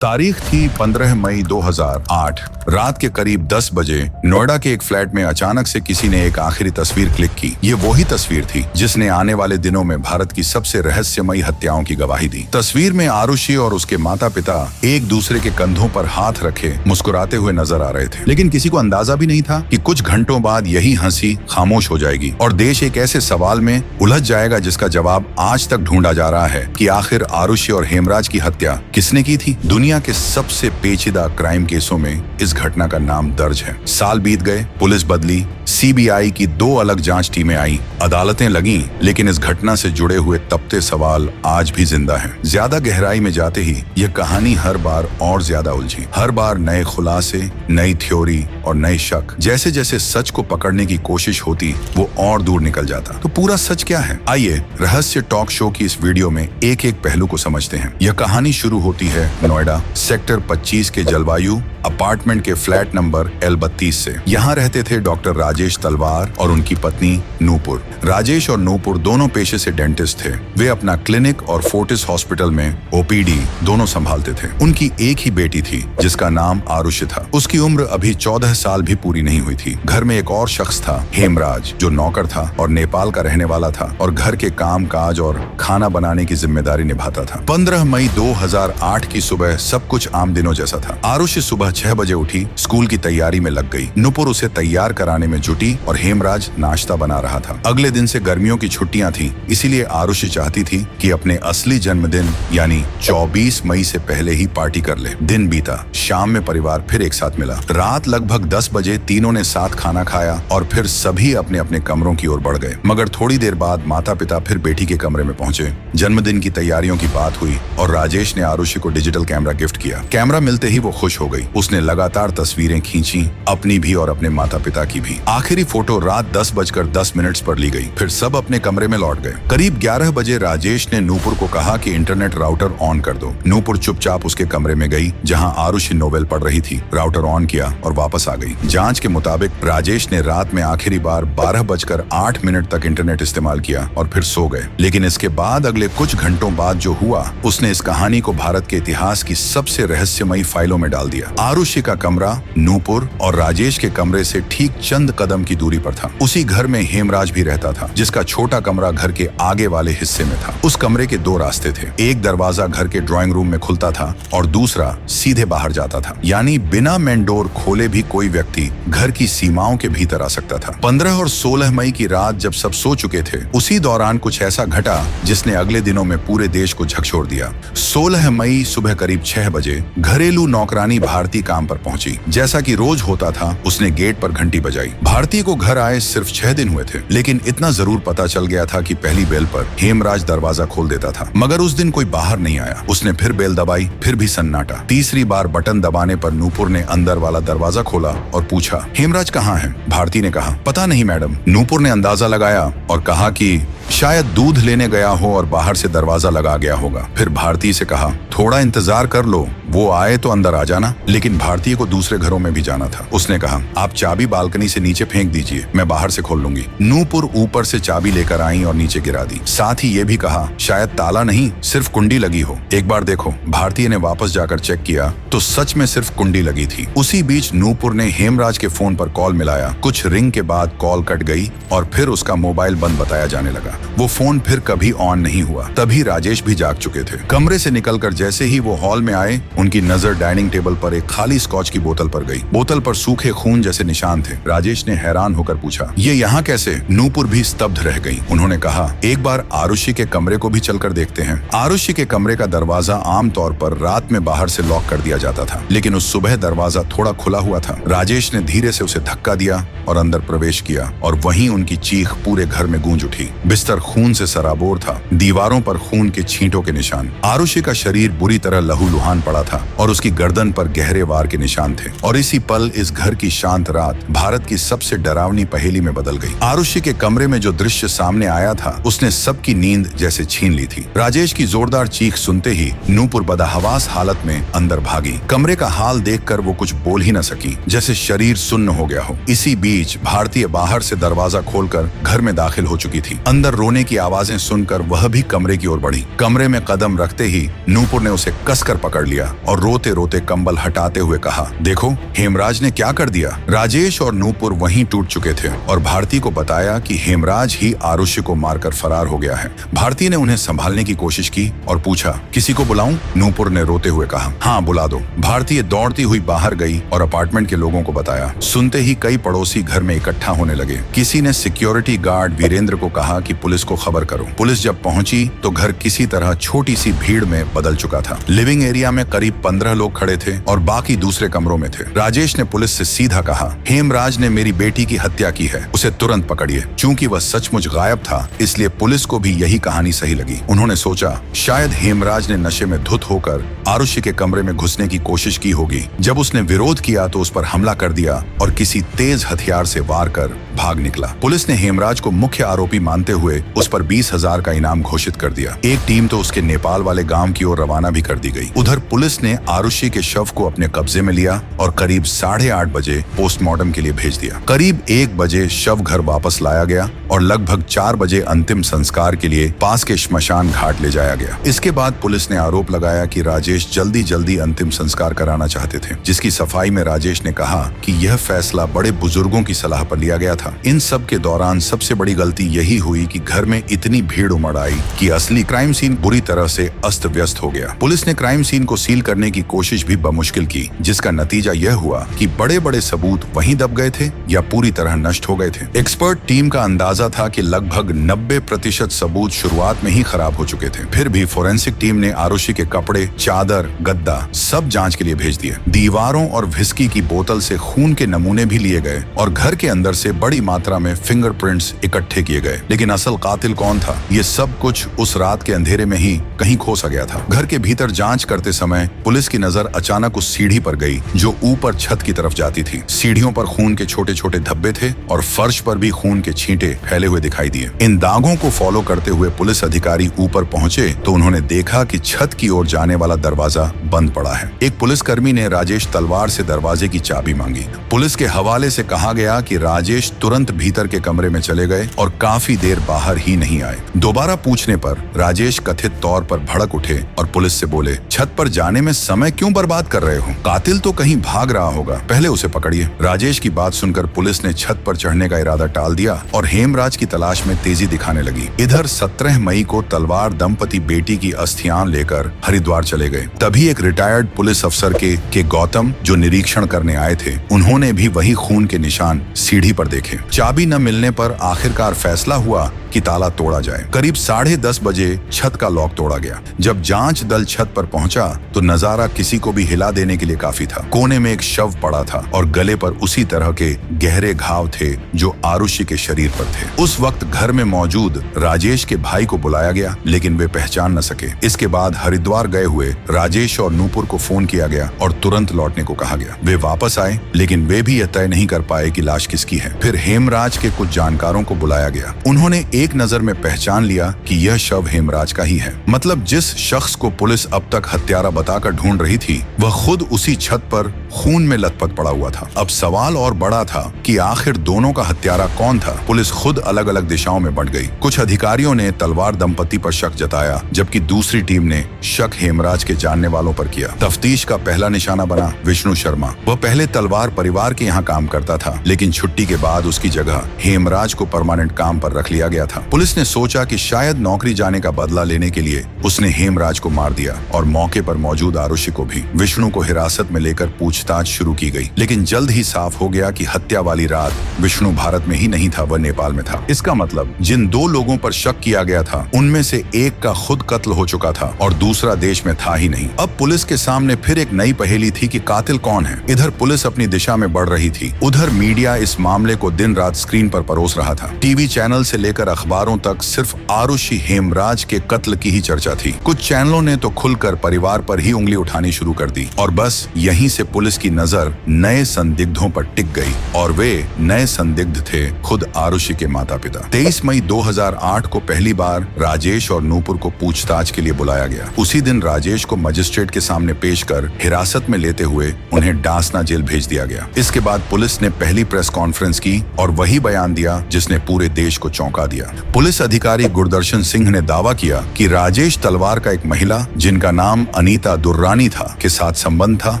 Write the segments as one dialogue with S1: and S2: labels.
S1: तारीख थी 15 मई 2008। रात के करीब 10 बजे नोएडा के एक फ्लैट में अचानक से किसी ने एक आखिरी तस्वीर क्लिक की। ये वही तस्वीर थी जिसने आने वाले दिनों में भारत की सबसे रहस्यमयी हत्याओं की गवाही दी। तस्वीर में आरुषि और उसके माता पिता एक दूसरे के कंधों पर हाथ रखे मुस्कुराते हुए नजर आ रहे थे, लेकिन किसी को अंदाजा भी नहीं था कि कुछ घंटों बाद यही हंसी खामोश हो जाएगी और देश एक ऐसे सवाल में उलझ जाएगा जिसका जवाब आज तक ढूंढा जा रहा है कि आखिर आरुषि और हेमराज की हत्या किसने की थी। दुनिया के सबसे पेचीदा क्राइम केसों में इस घटना का नाम दर्ज है। साल बीत गए, पुलिस बदली, सीबीआई की 2 अलग जांच टीमें आई, अदालतें लगीं, लेकिन इस घटना से जुड़े हुए तपते सवाल आज भी जिंदा हैं। ज्यादा गहराई में जाते ही यह कहानी हर बार और ज्यादा उलझी। हर बार नए खुलासे, नई थ्योरी और नए शक। जैसे जैसे सच को पकड़ने की कोशिश होती वो और दूर निकल जाता। तो पूरा सच क्या है? आइए रहस्य टॉक शो की इस वीडियो में एक एक पहलू को समझते हैं। यह कहानी शुरू होती है नोएडा सेक्टर 25 के जलवायु अपार्टमेंट के फ्लैट नंबर L32 से। यहाँ रहते थे डॉक्टर राजेश तलवार और उनकी पत्नी नूपुर। राजेश और नूपुर दोनों पेशे से डेंटिस्ट थे। वे अपना क्लिनिक और फोर्टिस हॉस्पिटल में ओपीडी दोनों संभालते थे। उनकी एक ही बेटी थी जिसका नाम आरुषि था। उसकी उम्र अभी 14 साल भी पूरी नहीं हुई थी। घर में एक और शख्स था, हेमराज, जो नौकर था और नेपाल का रहने वाला था और घर के काम काज और खाना बनाने की जिम्मेदारी निभाता था। 15 मई 2008 की सुबह सब कुछ आम दिनों जैसा था। आरुषि सुबह 6 बजे उठी, स्कूल की तैयारी में लग गई। नूपुर उसे तैयार कराने में जुटी और हेमराज नाश्ता बना रहा था। अगले दिन से गर्मियों की छुट्टियां थी, इसीलिए आरुषि चाहती थी कि अपने असली जन्मदिन यानी 24 मई से पहले ही पार्टी कर ले। दिन बीता, शाम में परिवार फिर एक साथ मिला। रात लगभग 10 बजे तीनों ने साथ खाना खाया और फिर सभी अपने अपने कमरों की ओर बढ़ गए। मगर थोड़ी देर बाद माता पिता फिर बेटी के कमरे में पहुंचे। जन्मदिन की तैयारियों की बात हुई और राजेश ने आरुषि को डिजिटल कैमरा गिफ्ट किया। कैमरा मिलते ही वो खुश हो गई। उसने लगातार तस्वीरें खींची, अपनी भी और अपने माता पिता की भी। आखिरी फोटो रात 10:10 पर ली गई। फिर सब अपने कमरे में लौट गए। करीब 11 बजे राजेश ने नूपुर को कहा कि इंटरनेट राउटर ऑन कर दो। नूपुर चुपचाप उसके कमरे में गई जहां आरुषि नोवेल पढ़ रही थी। राउटर ऑन किया और वापस आ गई। जांच के मुताबिक राजेश ने रात में आखिरी बार 12:08 तक इंटरनेट इस्तेमाल किया और फिर सो गए। लेकिन इसके बाद अगले कुछ घंटों बाद जो हुआ, उसने इस कहानी को भारत के इतिहास की सबसे रहस्यमयी फाइलों में डाल दिया। आरुषि का कमरा नूपुर और राजेश के कमरे से ठीक चंद कदम की दूरी पर था। उसी घर में हेमराज भी रहता था, जिसका छोटा कमरा घर के आगे वाले हिस्से में था। उस कमरे के 2 रास्ते थे। एक दरवाजा घर के ड्राइंग रूम में खुलता था और दूसरा सीधे बाहर जाता था, यानी बिना मेन डोर खोले भी कोई व्यक्ति घर की सीमाओं के भीतर आ सकता था। 15 और 16 मई की रात जब सब सो चुके थे, उसी दौरान कुछ ऐसा घटा जिसने अगले दिनों में पूरे देश को झकझोर दिया। 16 मई सुबह करीब 6 बजे घरेलू नौकरानी भारती काम पर पहुंची। जैसा कि रोज होता था, उसने गेट पर घंटी बजाई। भारती को घर आए सिर्फ 6 दिन हुए थे, लेकिन इतना जरूर पता चल गया था कि पहली बेल पर हेमराज दरवाजा खोल देता था। मगर उस दिन कोई बाहर नहीं आया। उसने फिर बेल दबाई, फिर भी सन्नाटा। तीसरी बार बटन दबाने पर नूपुर ने अंदर वाला दरवाजा खोला और पूछा, हेमराज कहाँ है? भारती ने कहा, पता नहीं मैडम। नूपुर ने अंदाजा लगाया और कहा कि शायद दूध लेने गया हो और बाहर से दरवाजा लगा गया होगा। फिर भारती से कहा, थोड़ा इंतजार कर लो, वो आए तो अंदर आ जाना। लेकिन भारती को दूसरे घरों में भी जाना था। उसने कहा, आप चाबी बालकनी से नीचे फेंक दीजिए, मैं बाहर से खोल लूंगी। नूपुर ऊपर से चाबी लेकर आई और नीचे गिरा दी। साथ ही ये भी कहा, शायद ताला नहीं, सिर्फ कुंडी लगी हो, एक बार देखो। भारती ने वापस जाकर चेक किया तो सच में सिर्फ कुंडी लगी थी। उसी बीच नूपुर ने हेमराज के फोन पर कॉल मिलाया। कुछ रिंग के बाद कॉल कट गई और फिर उसका मोबाइल बंद बताया जाने लगा। वो फोन फिर कभी ऑन नहीं हुआ। तभी राजेश भी जाग चुके थे। कमरे से निकलकर जैसे ही वो हॉल में आए, उनकी नजर डाइनिंग टेबल पर एक खाली स्कॉच की बोतल पर गई। बोतल पर सूखे खून जैसे निशान थे। राजेश ने हैरान होकर पूछा, ये यहाँ कैसे? नूपुर भी स्तब्ध रह गई। उन्होंने कहा, एक बार आरुषि के कमरे को भी चलकर देखते हैं। आरुषि के कमरे का दरवाजा आमतौर पर रात में बाहर से लॉक कर दिया जाता था, लेकिन उस सुबह दरवाजा थोड़ा खुला हुआ था। राजेश ने धीरे से उसे धक्का दिया और अंदर प्रवेश किया और वहीं उनकी चीख पूरे घर में गूंज उठी। बिस्तर खून से सराबोर था, दीवारों पर खून के छींटों के निशान। आरुषि का शरीर बुरी तरह लहूलुहान पड़ा था और उसकी गर्दन पर गहरे वार के निशान थे। और इसी पल इस घर की शांत रात भारत की सबसे डरावनी पहेली में बदल गई। आरुषि के कमरे में जो दृश्य सामने आया था, उसने सबकी नींद जैसे छीन ली थी। राजेश की जोरदार चीख सुनते ही नूपुर बदहवास हालत में अंदर भागी। कमरे का हाल देखकर वो कुछ बोल ही न सकी, जैसे शरीर सुन्न हो गया हो। इसी बीच भारतीय बाहर से दरवाजा खोलकर घर में दाखिल हो चुकी थी। अंदर रोने की आवाजें सुनकर वह भी कमरे की ओर बढ़ी। कमरे में कदम रखते ही नूपुर ने उसे कसकर पकड़ लिया और रोते रोते कंबल हटाते हुए कहा, देखो हेमराज ने क्या कर दिया। राजेश और नूपुर वहीं टूट चुके थे और भारती को बताया कि हेमराज ही आरुषि को मारकर फरार हो गया है। भारती ने उन्हें संभालने की कोशिश की और पूछा, किसी को बुलाऊं? नूपुर ने रोते हुए कहा, हाँ बुला दो। भारती दौड़ती हुई बाहर गई और अपार्टमेंट के लोगों को बताया। सुनते ही कई पड़ोसी घर में इकट्ठा होने लगे। किसी ने सिक्योरिटी गार्ड वीरेंद्र को कहा कि पुलिस को खबर करो। पुलिस जब पहुंची तो घर किसी तरह छोटी सी भीड़ में बदल चुका था। लिविंग एरिया में करीब 15 लोग खड़े थे और बाकी दूसरे कमरों में थे। राजेश ने पुलिस से सीधा कहा, हेमराज ने मेरी बेटी की हत्या की है, उसे तुरंत पकड़िए। चूंकि वह सचमुच गायब था इसलिए पुलिस को भी यही कहानी सही लगी। उन्होंने सोचा शायद हेमराज ने नशे में धुत होकर आरुषि के कमरे में घुसने की कोशिश की होगी। जब उसने विरोध किया तो उस पर हमला कर दिया और किसी तेज हथियार से वार कर भाग निकला। पुलिस ने हेमराज को मुख्य आरोपी मानते हुए उस पर 20,000 का इनाम घोषित कर दिया। एक टीम तो उसके नेपाल वाले गांव की ओर रवाना भी कर दी गई। उधर पुलिस ने आरुषि के शव को अपने कब्जे में लिया और करीब 8:30 बजे पोस्टमार्टम के लिए भेज दिया। करीब 1 बजे शव घर वापस लाया गया और लगभग 4 बजे अंतिम संस्कार के लिए पास के श्मशान घाट ले जाया गया। इसके बाद पुलिस ने आरोप लगाया कि राजेश जल्दी अंतिम संस्कार कराना चाहते थे, जिसकी सफाई में राजेश ने कहा कि यह फैसला बड़े बुजुर्गों की सलाह पर लिया गया था। इन सब के दौरान सबसे बड़ी गलती यही हुई कि घर में इतनी भीड़ उमड़ आई कि असली क्राइम सीन बुरी तरह से अस्त व्यस्त हो गया। पुलिस ने क्राइम सीन को सील करने की कोशिश भी बमुश्किल की, जिसका नतीजा यह हुआ कि बड़े सबूत वहीं दब गए थे या पूरी तरह नष्ट हो गए थे। एक्सपर्ट टीम का अंदाजा था कि लगभग 90% सबूत शुरुआत में ही खराब हो चुके थे। फिर भी फोरेंसिक टीम ने आरुषि के कपड़े, चादर, गद्दा सब जांच के लिए भेज दिए। दीवारों और व्हिस्की की बोतल से खून के नमूने भी लिए गए और घर के अंदर से बड़ी मात्रा में फिंगरप्रिंट्स इकट्ठे किए गए। लेकिन असल कातिल कौन था, ये सब कुछ उस रात के अंधेरे में ही कहीं खो सा गया था। घर के भीतर जांच करते समय पुलिस की नजर अचानक उस सीढ़ी पर गई जो ऊपर छत की तरफ जाती थी। सीढ़ियों पर खून के छोटे छोटे धब्बे थे और फर्श पर भी खून के छींटे फैले हुए दिखाई दिए। इन दागों को फॉलो करते हुए पुलिस अधिकारी ऊपर पहुंचे तो उन्होंने देखा कि छत की ओर जाने वाला दरवाजा बंद पड़ा है। एक पुलिसकर्मी ने राजेश तलवार से दरवाजे की चाबी मांगी। पुलिस के हवाले से कहा गया कि राजेश तुरंत भीतर के कमरे में चले गए और काफी देर बाहर ही नहीं आए। दोबारा पूछने पर राजेश कथित तौर पर भड़क उठे और पुलिस से बोले, छत पर जाने में समय क्यों बर्बाद कर रहे हो? कातिल तो कहीं भाग रहा होगा, पहले उसे पकड़िए। राजेश की बात सुनकर पुलिस ने छत पर चढ़ने का इरादा टाल दिया और हेमराज की तलाश में तेजी दिखाने लगी। इधर 17 मई को तलवार दंपति बेटी की अस्थियां लेकर हरिद्वार चले गए। तभी एक रिटायर्ड पुलिस अफसर के गौतम जो निरीक्षण करने आए थे, उन्होंने भी वही खून के निशान सीढ़ी पर देखे। चाबी न मिलने पर आखिरकार फैसला हुआ कि ताला तोड़ा जाए। करीब 10:30 बजे छत का लॉक तोड़ा गया। जब जांच दल छत पर पहुंचा तो नजारा किसी को भी हिला देने के लिए काफी था। कोने में एक शव पड़ा था और गले पर उसी तरह के गहरे घाव थे जो आरुषि के शरीर पर थे। उस वक्त घर में मौजूद राजेश के भाई को बुलाया गया, लेकिन वे पहचान न सके। इसके बाद हरिद्वार गए हुए राजेश और नूपुर को फोन किया गया और तुरंत लौटने को कहा गया। वे वापस आए, लेकिन वे भी यह तय नहीं कर पाए कि लाश किसकी है। फिर हेमराज के कुछ जानकारों को बुलाया गया। उन्होंने एक नजर में पहचान लिया कि यह शव हेमराज का ही है। मतलब जिस शख्स को पुलिस अब तक हत्यारा बताकर ढूंढ रही थी, वह खुद उसी छत पर खून में लथपथ पड़ा हुआ था। अब सवाल और बड़ा था कि आखिर दोनों का हत्यारा कौन था। पुलिस खुद अलग अलग दिशाओं में बढ़ गई। कुछ अधिकारियों ने तलवार दंपति पर शक जताया, जबकि दूसरी टीम ने शक हेमराज के जानने वालों पर किया। तफ्तीश का पहला निशाना बना विष्णु शर्मा। वह पहले तलवार परिवार के यहाँ काम करता था, लेकिन छुट्टी के बाद उसकी जगह हेमराज को परमानेंट काम पर रख लिया गया था। पुलिस ने सोचा कि शायद नौकरी जाने का बदला लेने के लिए उसने हेमराज को मार दिया और मौके पर मौजूद आरुषि को भी। विष्णु को हिरासत में लेकर पूछताछ शुरू की गई, लेकिन जल्द ही साफ हो गया कि हत्या वाली रात विष्णु भारत में ही नहीं था, वह नेपाल में था। इसका मतलब जिन 2 लोगों पर शक किया गया था, उनमें से एक का खुद कत्ल हो चुका था और दूसरा देश में था ही नहीं। अब पुलिस के सामने फिर एक नई पहेली थी कि कातिल कौन है। इधर पुलिस अपनी दिशा में बढ़ रही थी, उधर मीडिया इस मामले को दिन रात स्क्रीन पर परोस रहा था। टीवी चैनल से लेकर अखबारों तक सिर्फ आरुषि हेमराज के कत्ल की ही चर्चा थी। कुछ चैनलों ने तो खुलकर परिवार पर ही उंगली उठानी शुरू कर दी और बस यहीं से पुलिस की नजर नए संदिग्धों पर टिक गई और वे नए संदिग्ध थे खुद आरुषि के माता पिता। 23 मई 2008 को पहली बार राजेश और नूपुर को पूछताछ के लिए बुलाया गया। उसी दिन राजेश को मजिस्ट्रेट के सामने पेश कर हिरासत में लेते हुए उन्हें डासना जेल भेज दिया गया। इसके बाद पुलिस ने पहली प्रेस कॉन्फ्रेंस की और वही बयान दिया जिसने पूरे देश को चौंका दिया। दिया। पुलिस अधिकारी गुरदर्शन सिंह ने दावा किया कि राजेश तलवार का एक महिला जिनका नाम अनीता दुर्रानी था के साथ संबंध था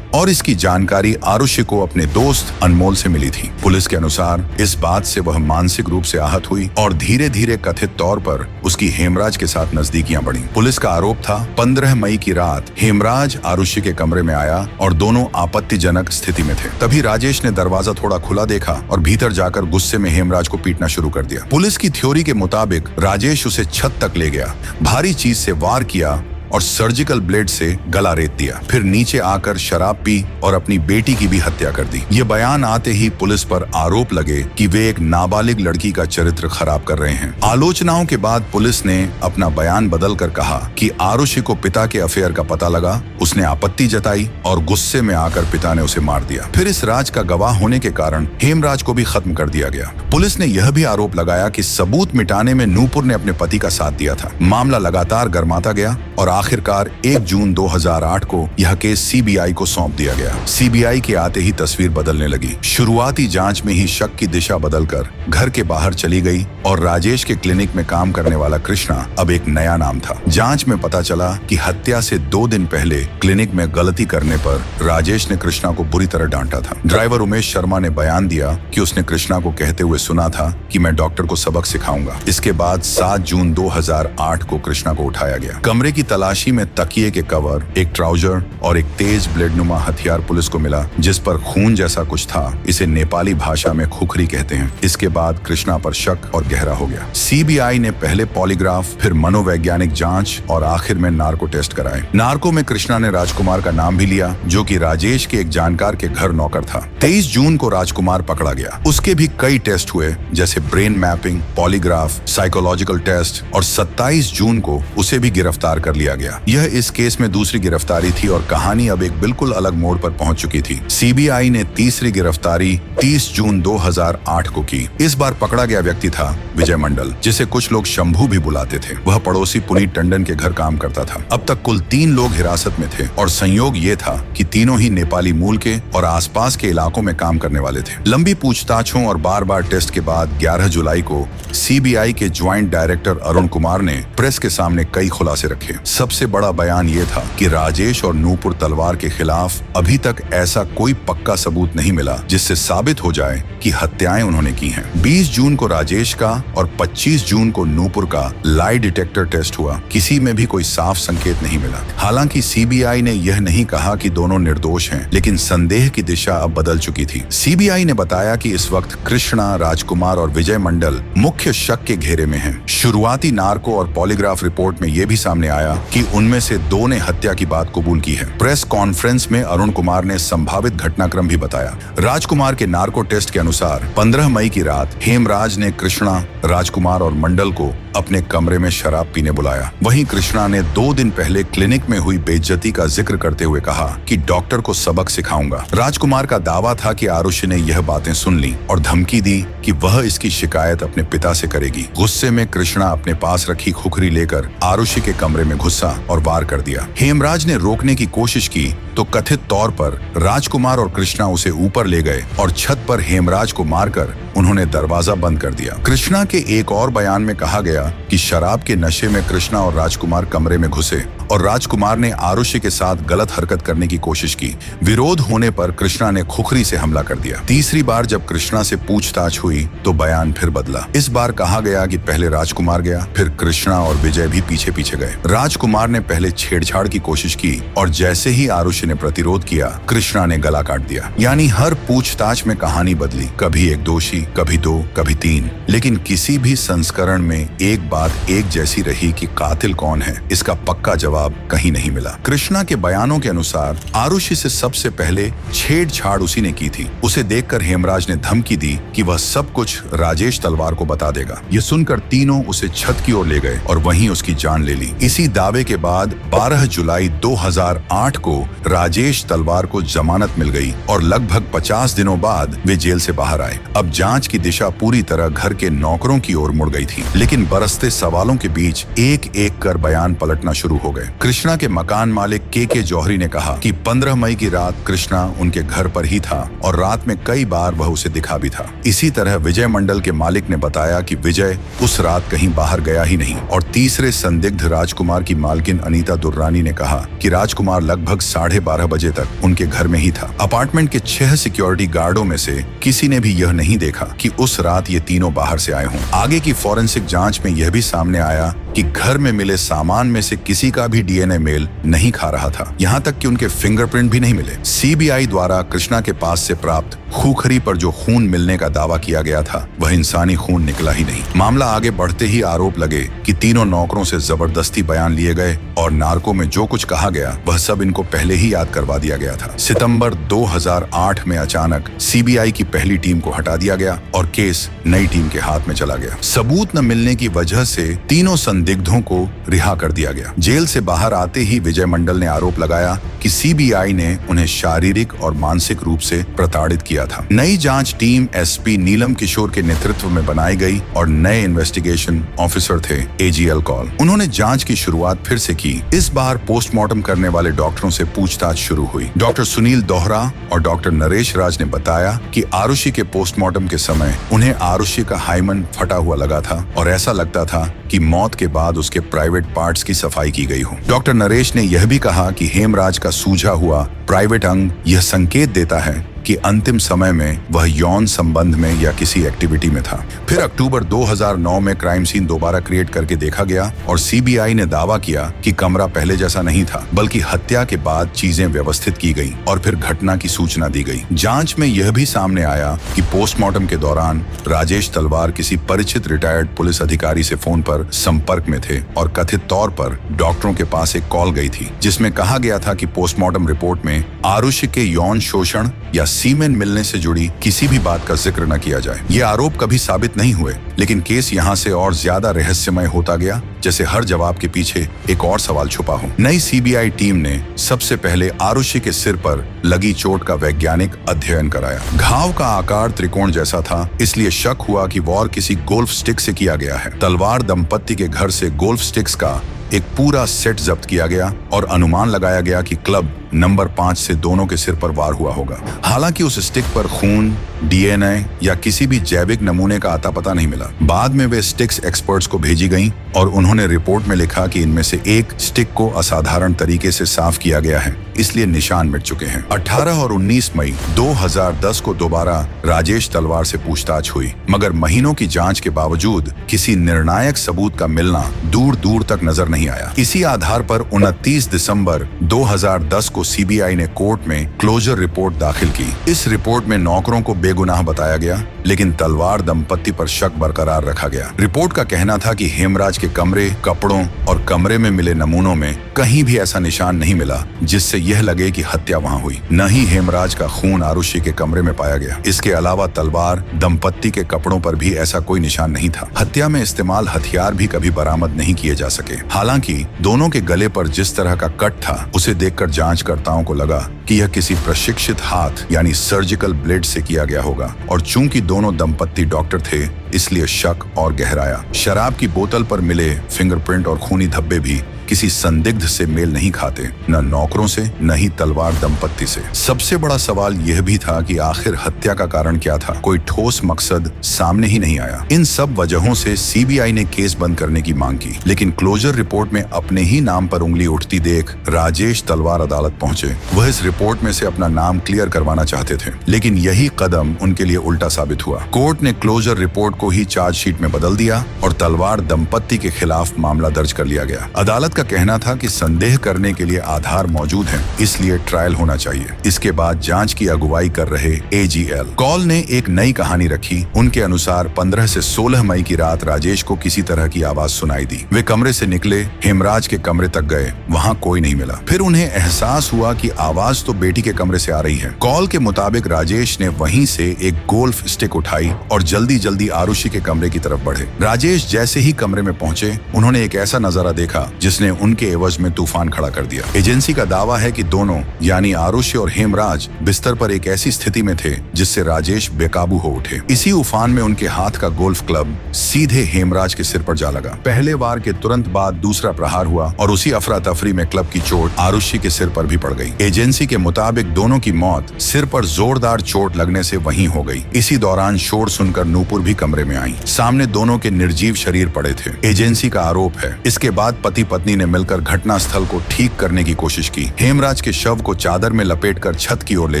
S1: और इसकी जानकारी आरुषि को अपने दोस्त अनमोल से मिली थी। पुलिस के अनुसार इस बात से वह मानसिक रूप से आहत हुई और धीरे धीरे कथित तौर पर उसकी हेमराज के साथ नजदीकियां बढ़ी। पुलिस का आरोप था 15 मई की रात हेमराज आरुषि के कमरे में आया और दोनों आपत्तिजनक स्थिति में थे। तभी राजेश ने दरवाजा थोड़ा खुला देखा और भीतर जाकर गुस्से में हेमराज को पीटना शुरू कर दिया। पुलिस की थ्योरी के मुताबिक राजेश उसे छत तक ले गया, भारी चीज से वार किया और सर्जिकल ब्लेड से गला रेत दिया, फिर नीचे आकर शराब पी और अपनी बेटी की भी हत्या कर दी। ये बयान आते ही पुलिस पर आरोप लगे कि वे एक नाबालिग लड़की का चरित्र खराब कर रहे हैं। आलोचनाओं के बाद पुलिस ने अपना बयान बदलकर कहा कि आरुषि को पिता के अफेयर का पता लगा, उसने आपत्ति जताई और गुस्से में आकर पिता ने उसे मार दिया। फिर इस राज का गवाह होने के कारण हेमराज को भी खत्म कर दिया गया। पुलिस ने यह भी आरोप लगाया कि सबूत मिटाने में नूपुर ने अपने पति का साथ दिया था। मामला लगातार गर्माता गया और आखिरकार 1 जून 2008 को यह केस सीबीआई को सौंप दिया गया। सीबीआई के आते ही तस्वीर बदलने लगी। शुरुआती जांच में ही शक की दिशा बदलकर घर के बाहर चली गई और राजेश के क्लिनिक में काम करने वाला कृष्णा अब एक नया नाम था। जांच में पता चला कि हत्या से 2 दिन पहले क्लिनिक में गलती करने पर राजेश ने कृष्णा को बुरी तरह डांटा था। ड्राइवर उमेश शर्मा ने बयान दिया कि उसने कृष्णा को कहते हुए सुना था कि मैं डॉक्टर को सबक सिखाऊंगा। इसके बाद 7 जून 2008 को कृष्णा को उठाया गया। कमरे की तलाशी में तकिए के कवर, एक ट्राउजर और एक तेज ब्लेडनुमा हथियार पुलिस को मिला जिस पर खून जैसा कुछ था। इसे नेपाली भाषा में खुखरी कहते हैं। इसके बाद कृष्णा पर शक और गहरा हो गया। सीबीआई ने पहले पॉलीग्राफ, फिर मनोवैज्ञानिक जांच और आखिर में नार्को टेस्ट कराए। नार्को में कृष्णा ने राजकुमार का नाम भी लिया जो कि राजेश के एक जानकार के घर नौकर था। 23 जून को राजकुमार पकड़ा गया। उसके भी कई टेस्ट हुए जैसे brain mapping, polygraph, psychological test और 27 जून को उसे भी गिरफ्तार कर लिया गया। यह इस केस में दूसरी गिरफ्तारी थी और कहानी अब एक बिल्कुल अलग मोड़ पर पहुंच चुकी थी। सीबीआई ने तीसरी गिरफ्तारी 30 जून 2008 को की। इस बार पकड़ा गया व्यक्ति था विजय मंडल, जिसे कुछ लोग शंभू भी बुलाते थे। वह पड़ोसी पुनीत टंडन के घर काम करता था। अब तक कुल 3 लोग हिरासत में थे और संयोग ये था कि तीनों ही नेपाली मूल के और आसपास के इलाकों में काम करने वाले थे। लंबी पूछताछों और बार-बार टेस्ट के बाद 11 जुलाई को सीबीआई के ज्वाइंट डायरेक्टर अरुण कुमार ने प्रेस के सामने कई खुलासे रखे। सबसे बड़ा बयान ये था कि राजेश और नूपुर तलवार के खिलाफ अभी तक ऐसा कोई पक्का सबूत नहीं मिला जिससे साबित हो जाए कि हत्याएं उन्होंने की हैं। 20 जून को राजेश का और 25 जून को नूपुर का लाई डिटेक्टर टेस्ट हुआ। किसी में भी कोई साफ संकेत नहीं मिला। हालांकि सीबीआई ने यह नहीं कहा कि दोनों निर्दोष हैं, लेकिन संदेह की दिशा अब बदल चुकी थी। सीबीआई ने बताया कि इस वक्त कृष्णा, राजकुमार और विजय मंडल मुख्य शक के घेरे में हैं। शुरुआती नार्को और पॉलीग्राफ रिपोर्ट में यह भी सामने आया कि उनमें से 2 ने हत्या की बात कबूल की है। प्रेस कॉन्फ्रेंस में अरुण कुमार ने संभावित घटनाक्रम भी बताया। राजकुमार के नार्को टेस्ट के अनुसार 15 मई की रात हेमराज ने कृष्णा, राजकुमार और मंडल को अपने कमरे में शराब पीने बुलाया। वहीं कृष्णा ने 2 दिन पहले क्लिनिक में हुई बेइज्जती का जिक्र करते हुए कहा कि डॉक्टर को सबक सिखाऊंगा। राजकुमार का दावा था कि आरुषि ने यह बातें सुन ली और धमकी दी कि वह इसकी शिकायत अपने पिता से करेगी। गुस्से में कृष्णा अपने पास रखी खुखरी लेकर आरुषि के कमरे में घुसा और वार कर दिया। हेमराज ने रोकने की कोशिश की तो कथित तौर पर राजकुमार और कृष्णा उसे ऊपर ले गए और छत पर हेमराज को मारकर उन्होंने दरवाजा बंद कर दिया। कृष्णा के एक और बयान में कहा गया कि शराब के नशे में कृष्णा और राजकुमार कमरे में घुसे और राजकुमार ने आरुषि के साथ गलत हरकत करने की कोशिश की। विरोध होने पर कृष्णा ने खुखरी से हमला कर दिया। तीसरी बार जब कृष्णा से पूछताछ हुई तो बयान फिर बदला। इस बार कहा गया कि पहले राजकुमार गया, फिर कृष्णा और विजय भी पीछे पीछे गए। राजकुमार ने पहले छेड़छाड़ की कोशिश की और जैसे ही आरुषि ने प्रतिरोध किया, कृष्णा ने गला काट दिया। यानी हर पूछताछ में कहानी बदली, कभी एक दोषी, कभी 2, कभी 3, लेकिन किसी भी संस्करण में एक बात एक जैसी रही कि कातिल कौन है, इसका पक्का जवाब कहीं नहीं मिला। कृष्णा के बयानों के अनुसार आरुषि से सबसे पहले छेड़छाड़ उसी ने की थी। उसे देखकर हेमराज ने धमकी दी कि वह सब कुछ राजेश तलवार को बता देगा। ये सुनकर तीनों उसे छत की ओर ले गए और वहीं उसकी जान ले ली। इसी दावे के बाद 12 जुलाई 2008 को राजेश तलवार को जमानत मिल गई और लगभग 50 दिनों बाद वे जेल से बाहर आए। अब जांच की दिशा पूरी तरह घर के नौकरों की ओर मुड़ गई थी, लेकिन बरसते सवालों के बीच एक एक कर बयान पलटना शुरू हो गए। कृष्णा के मकान मालिक के जौहरी ने कहा कि 15 मई की रात कृष्णा उनके घर पर ही था और रात में कई बार वह उसे दिखा भी था। इसी तरह विजय मंडल के मालिक ने बताया कि विजय उस रात कहीं बाहर गया ही नहीं। और तीसरे संदिग्ध राजकुमार की मालकिन अनीता दुर्रानी ने कहा कि राजकुमार लगभग 12:30 बजे तक उनके घर में ही था। अपार्टमेंट के 6 सिक्योरिटी गार्डों में से किसी ने भी यह नहीं देखा कि उस रात ये तीनों बाहर से आए हों। आगे की फॉरेंसिक जांच में यह भी सामने आया कि घर में मिले सामान में से किसी का भी डीएनए मेल नहीं खा रहा था। यहाँ तक कि उनके फिंगरप्रिंट भी नहीं मिले। सीबीआई द्वारा कृष्णा के पास से प्राप्त खूखरी पर जो खून मिलने का दावा किया गया था वह इंसानी खून निकला ही नहीं। मामला आगे बढ़ते ही आरोप लगे कि तीनों नौकरों से जबरदस्ती बयान लिए गए और नार्को में जो कुछ कहा गया वह सब इनको पहले ही याद करवा दिया गया था। सितंबर 2008 में अचानक सीबीआई की पहली टीम को हटा दिया गया और केस नई टीम के हाथ में चला गया। सबूत न मिलने की वजह से तीनों संदिग्धों को रिहा कर दिया गया। जेल से बाहर आते ही विजय मंडल ने आरोप लगाया कि सीबीआई ने उन्हें शारीरिक और मानसिक रूप से प्रताड़ित किया था। नई जांच टीम एसपी नीलम किशोर के नेतृत्व में बनाई गई और नए इन्वेस्टिगेशन ऑफिसर थे एजीएल कौल। उन्होंने जांच की शुरुआत फिर से की। इस बार पोस्टमार्टम करने वाले डॉक्टरों से पूछताछ शुरू हुई। डॉक्टर सुनील दोहरा और डॉक्टर नरेश राज ने बताया कि आरुषि के पोस्टमार्टम के समय उन्हें आरुषि का हाइमन फटा हुआ लगा था और ऐसा लगता था कि मौत के बाद उसके प्राइवेट पार्ट्स की सफाई की गई हो। डॉक्टर नरेश ने यह भी कहा कि हेमराज का सूजा हुआ प्राइवेट अंग यह संकेत देता है कि अंतिम समय में वह यौन संबंध में या किसी एक्टिविटी में था। फिर अक्टूबर 2009 में क्राइम सीन दोबारा क्रिएट करके देखा गया और सीबीआई ने दावा किया कि कमरा पहले जैसा नहीं था बल्कि हत्या के बाद चीजें व्यवस्थित की गई और फिर घटना की सूचना दी गई। जांच में यह भी सामने आया कि पोस्टमार्टम के दौरान राजेश तलवार किसी परिचित रिटायर्ड पुलिस अधिकारी से फोन पर संपर्क में थे और कथित तौर पर डॉक्टरों के पास एक कॉल गई थी जिसमें कहा गया था कि पोस्टमार्टम रिपोर्ट में आरुषि के यौन शोषण या सीमेन मिलने से जुड़ी किसी भी बात का जिक्र न किया जाए। ये आरोप कभी साबित नहीं हुए लेकिन केस यहाँ से और ज्यादा रहस्यमय होता गया जैसे हर जवाब के पीछे एक और सवाल छुपा हो। नई सीबीआई टीम ने सबसे पहले आरुषि के सिर पर लगी चोट का वैज्ञानिक अध्ययन कराया। घाव का आकार त्रिकोण जैसा था इसलिए शक हुआ कि वॉर किसी गोल्फ स्टिक से किया गया है। तलवार दंपत्ति के घर से गोल्फ स्टिक्स का एक पूरा सेट जब्त किया गया और अनुमान लगाया गया कि क्लब नंबर 5 से दोनों के सिर पर वार हुआ होगा। हालांकि उस स्टिक पर खून, डीएनए या किसी भी जैविक नमूने का आता पता नहीं मिला। बाद में वे स्टिक्स एक्सपर्ट्स को भेजी गईं और उन्होंने रिपोर्ट में लिखा कि इनमें से एक स्टिक को असाधारण तरीके से साफ किया गया है इसलिए निशान मिट चुके हैं। 18 और 19 मई 2010 को दोबारा राजेश तलवार से पूछताछ हुई मगर महीनों की जांच के बावजूद किसी निर्णायक सबूत का मिलना दूर दूर तक नजर नहीं आया। इसी आधार पर 29 दिसंबर 2010 को सीबीआई ने कोर्ट में क्लोजर रिपोर्ट दाखिल की। इस रिपोर्ट में नौकरों को बेगुनाह बताया गया लेकिन तलवार दंपत्ति पर शक बरकरार रखा गया। रिपोर्ट का कहना था कि हेमराज के कमरे, कपड़ों और कमरे में मिले नमूनों में कहीं भी ऐसा निशान नहीं मिला जिससे यह लगे कि हत्या वहां हुई। न ही हेमराज का खून आरुषि के कमरे में पाया गया। इसके अलावा तलवार दंपत्ति के कपड़ों पर भी ऐसा कोई निशान नहीं था। हत्या में इस्तेमाल हथियार भी कभी बरामद नहीं किए जा सके। हालांकि दोनों के गले पर जिस तरह का कट था उसे देखकर जांचकर्ताओं को लगा कि यह किसी प्रशिक्षित हाथ यानी सर्जिकल ब्लेड से किया गया होगा और चूंकि दोनों दंपत्ति डॉक्टर थे इसलिए शक और गहराया। शराब की बोतल पर मिले फिंगरप्रिंट और खूनी धब्बे भी किसी संदिग्ध से मेल नहीं खाते, न नौकरों से न ही तलवार दंपत्ति से। सबसे बड़ा सवाल यह भी था कि आखिर हत्या का कारण क्या था। कोई ठोस मकसद सामने ही नहीं आया। इन सब वजहों से सीबीआई ने केस बंद करने की मांग की लेकिन क्लोजर रिपोर्ट में अपने ही नाम पर उंगली उठती देख राजेश तलवार अदालत पहुंचे। वह इस रिपोर्ट में से अपना नाम क्लियर करवाना चाहते थे लेकिन यही कदम उनके लिए उल्टा साबित हुआ। कोर्ट ने क्लोजर रिपोर्ट को ही चार्जशीट में बदल दिया और तलवार दंपत्ति के खिलाफ मामला दर्ज कर लिया गया। अदालत का कहना था कि संदेह करने के लिए आधार मौजूद हैं, इसलिए ट्रायल होना चाहिए। इसके बाद जांच की अगुवाई कर रहे एजीएल कौल ने एक नई कहानी रखी। उनके अनुसार 15 से 16 मई की रात राजेश को किसी तरह की आवाज सुनाई दी। वे कमरे से निकले, हेमराज के कमरे तक गए, वहां कोई नहीं मिला। फिर उन्हें एहसास हुआ कि आवाज तो बेटी के कमरे से आ रही है। कौल के मुताबिक राजेश ने वहीं से एक गोल्फ स्टिक उठाई और जल्दी जल्दी आरुषि के कमरे की तरफ बढ़े। राजेश जैसे ही कमरे में पहुंचे उन्होंने एक ऐसा नजारा देखा जिसने जिसने उनके एवज में तूफान खड़ा कर दिया। एजेंसी का दावा है कि दोनों यानी आरुष्य और हेमराज बिस्तर पर एक ऐसी स्थिति में थे जिससे राजेश बेकाबू हो उठे। इसी उफान में उनके हाथ का गोल्फ क्लब सीधे हेमराज के सिर पर जा लगा। पहले वार के तुरंत बाद दूसरा प्रहार हुआ और उसी अफरा तफरी में क्लब की चोट आरुषि के सिर पर भी पड़ गई। एजेंसी के मुताबिक दोनों की मौत सिर पर जोरदार चोट लगने से वहीं हो गई। इसी दौरान शोर सुनकर नूपुर भी कमरे में आई। सामने दोनों के निर्जीव शरीर पड़े थे। एजेंसी का आरोप है इसके बाद पति पत्नी ने मिलकर घटना स्थल को ठीक करने की कोशिश की। हेमराज के शव को चादर में लपेटकर छत की ओर ले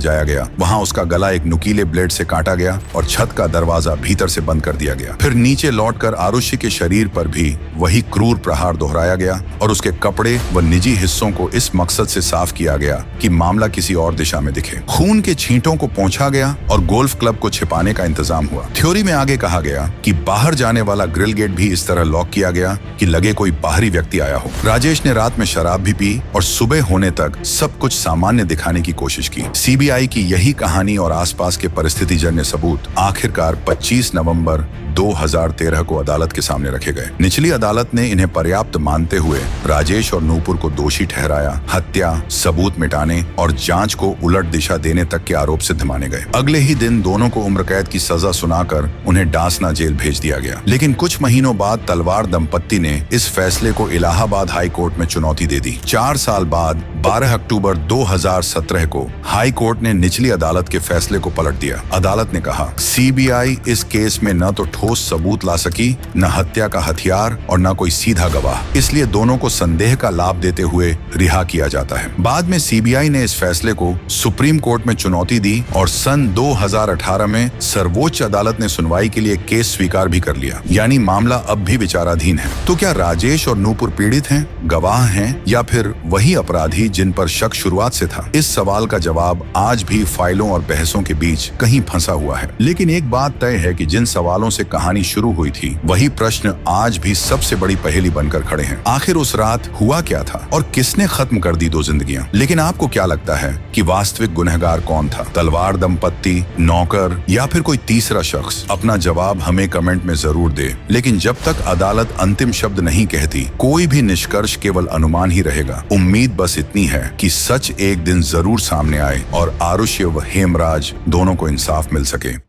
S1: जाया गया। वहां उसका गला एक नुकीले ब्लेड से काटा गया और छत का दरवाजा भीतर से बंद कर दिया गया। फिर नीचे लौटकर आरुषि के शरीर पर भी वही क्रूर प्रहार दोहराया गया और उसके कपड़े व निजी हिस्सों को इस मकसद से साफ किया गया कि मामला किसी और दिशा में दिखे। खून के छींटों को पोंछा गया और गोल्फ क्लब को छिपाने का इंतजाम हुआ। थ्योरी में आगे कहा गया कि बाहर जाने वाला ग्रिल गेट भी इस तरह लॉक किया गया कि लगे कोई बाहरी व्यक्ति आया हो। राजेश ने रात में शराब भी पी और सुबह होने तक सब कुछ सामान्य दिखाने की कोशिश की। सीबीआई की यही कहानी और आसपास के परिस्थितिजन्य सबूत आखिरकार 25 नवंबर 2013 को अदालत के सामने रखे गए। निचली अदालत ने इन्हें पर्याप्त मानते हुए राजेश और नूपुर को दोषी ठहराया। हत्या, सबूत मिटाने और जांच को उलट दिशा देने तक के आरोप सिद्ध माने गए। अगले ही दिन दोनों को उम्र कैद की सजा सुनाकर उन्हें डासना जेल भेज दिया गया। लेकिन कुछ महीनों बाद तलवार दंपत्ति ने इस फैसले को इलाहाबाद हाई कोर्ट में चुनौती दे दी। 4 साल बाद 12 अक्टूबर 2017 को हाई कोर्ट ने निचली अदालत के फैसले को पलट दिया। अदालत ने कहा सीबीआई इस केस में न तो ठोस सबूत ला सकी, न हत्या का हथियार और न कोई सीधा गवाह, इसलिए दोनों को संदेह का लाभ देते हुए रिहा किया जाता है। बाद में सीबीआई ने इस फैसले को सुप्रीम कोर्ट में चुनौती दी और सन 2018 में सर्वोच्च अदालत ने सुनवाई के लिए केस स्वीकार भी कर लिया, यानी मामला अब भी विचाराधीन है। तो क्या राजेश और नूपुर पीड़ित हैं, गवाह हैं या फिर वही अपराधी जिन पर शक शुरुआत से था? इस सवाल का जवाब आज भी फाइलों और बहसों के बीच कहीं फंसा हुआ है। लेकिन एक बात तय है कि जिन सवालों से कहानी शुरू हुई थी वही प्रश्न आज भी सबसे बड़ी पहेली बनकर खड़े हैं। आखिर उस रात हुआ क्या था और किसने खत्म कर दी 2 जिंदगियां? लेकिन आपको क्या लगता है कि वास्तविक गुनहगार कौन था? तलवार दंपत्ति, नौकर या फिर कोई तीसरा शख्स? अपना जवाब हमें कमेंट में जरूर दे। लेकिन जब तक अदालत अंतिम शब्द नहीं कहती कोई भी निष्कर्ष केवल अनुमान ही रहेगा। उम्मीद बस इतनी है कि सच एक दिन जरूर सामने आए और आरुष्य व हेमराज दोनों को इंसाफ मिल सके।